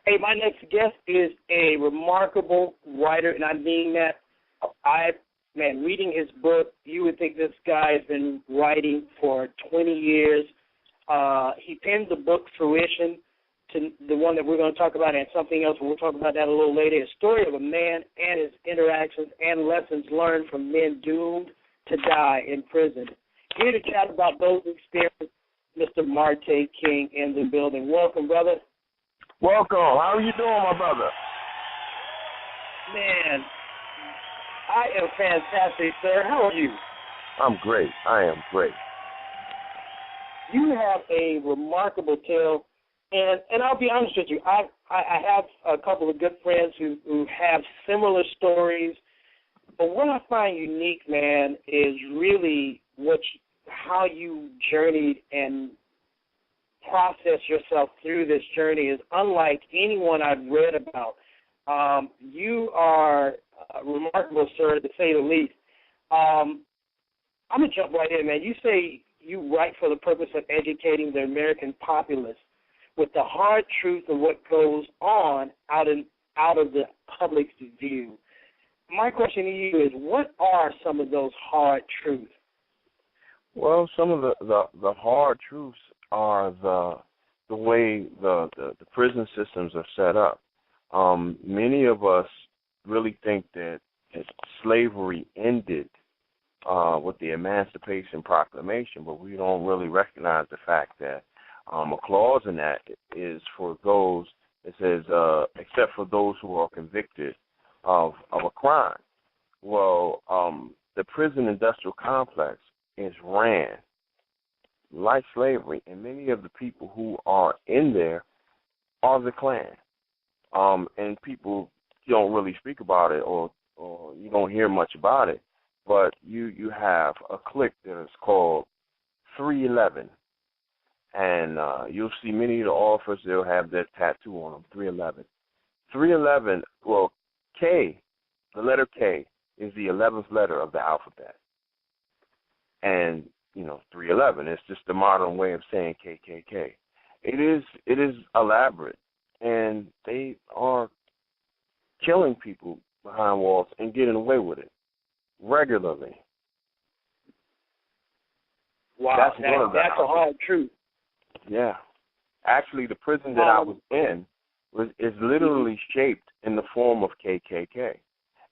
Hey, my next guest is a remarkable writer, and I mean that. Reading his book, you would think this guy has been writing for 20 years. He penned the book Fruition, to the one that we're going to talk about, and something else. We'll talk about that a little later. A story of a man and his interactions and lessons learned from men doomed to die in prison. Here to chat about those experiences, Mr. Marte King in the building. Welcome, brother. Welcome. How are you doing, my brother? Man, I am fantastic, sir. How are you? I'm great. I am great. You have a remarkable tale, and I'll be honest with you. I have a couple of good friends who have similar stories, but what I find unique, man, is really how you journeyed and process yourself through this journey is unlike anyone I've read about. You are remarkable, sir, to say the least. I'm going to jump right in, man. You say you write for the purpose of educating the American populace with the hard truth of what goes on out of the public's view. My question to you is, what are some of those hard truths? Well, some of the hard truths are the way the prison systems are set up. Many of us really think that slavery ended with the Emancipation Proclamation, but we don't really recognize the fact that a clause in that is for those, it says, except for those who are convicted of a crime. Well, the prison industrial complex is ran like slavery, and many of the people who are in there are the Klan. And people don't really speak about it, or you don't hear much about it, but you have a clique that is called 311, and you'll see many of the officers, they'll have that tattoo on them, 311. 311, well, K, the letter K, is the 11th letter of the alphabet. And, 311, it's just the modern way of saying KKK. It is elaborate, and they are killing people behind walls and getting away with it regularly. Wow, that's a hard truth. Yeah. Actually, the prison that I was in is literally shaped in the form of KKK.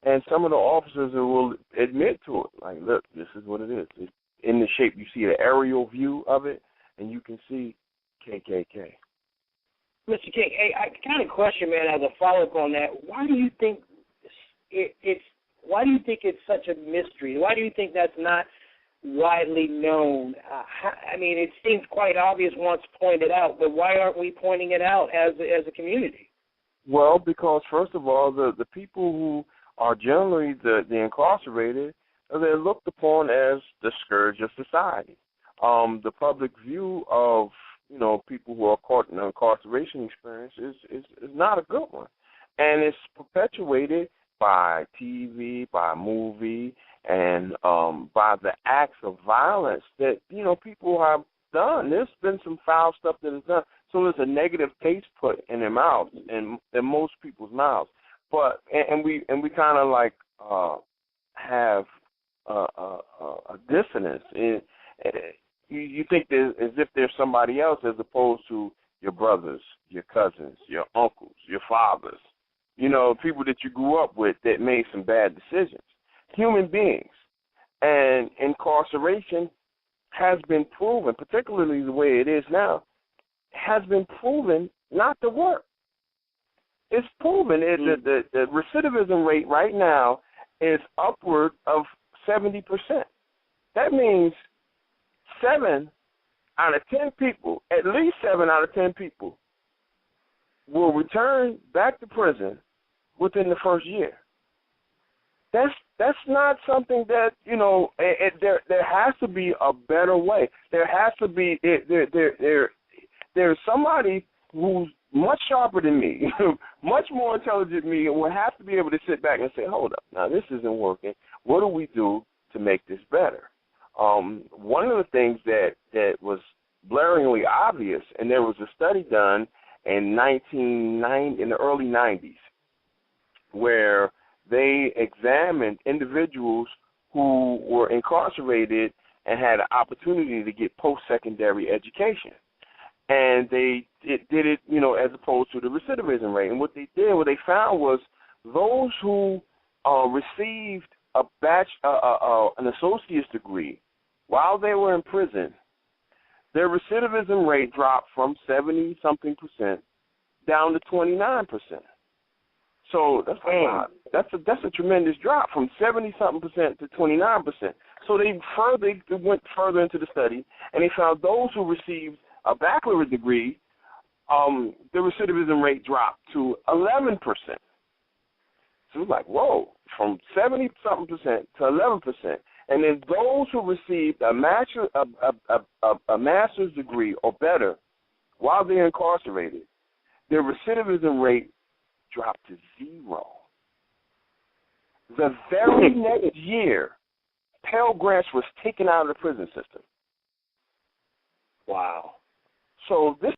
And some of the officers will admit to it. Like, look, this is what it is. It's in the shape. You see the aerial view of it, and you can see KKK. Mr. King, hey, I kind of question, man, as a follow-up on that, why do you think it's such a mystery? Why do you think that's not widely known? It seems quite obvious once pointed out, but why aren't we pointing it out as a community? Well, because, first of all, the people who are generally the incarcerated, they're looked upon as the scourge of society. The public view of people who are caught in an incarceration experience is not a good one. And it's perpetuated by TV, by movie, and by the acts of violence that, people have done. There's been some foul stuff that is done. So there's a negative taste put in their mouths, in most people's mouths. But, and we kind of like have a dissonance. You think as if there's somebody else as opposed to your brothers, your cousins, your uncles, your fathers, people that you grew up with that made some bad decisions. Human beings. And incarceration has been proven, particularly the way it is now, has been proven not to work. It's proven. The recidivism rate right now is upward of 70%. That means 7 out of 10 people, at least 7 out of 10 people, will return back to prison within the first year. That's not something that, there has to be a better way. There has to be, there's somebody who's much sharper than me, much more intelligent than me, and will have to be able to sit back and say, hold up, now this isn't working. What do we do to make this better? One of the things that was blaringly obvious, and there was a study done in the early 90s, where they examined individuals who were incarcerated and had an opportunity to get post-secondary education. And they did it, as opposed to the recidivism rate. And what they found was those who received an associate's degree while they were in prison, their recidivism rate dropped from 70-something% down to 29%. So that's a lot. That's a tremendous drop from 70-something% to 29%. So they went further into the study, and they found those who received a baccalaureate degree, the recidivism rate dropped to 11%. So it's like, whoa, from 70-something% to 11%. And then those who received a master's degree or better while they're incarcerated, their recidivism rate dropped to 0. The very next year, Pell Grants was taken out of the prison system. Wow. So this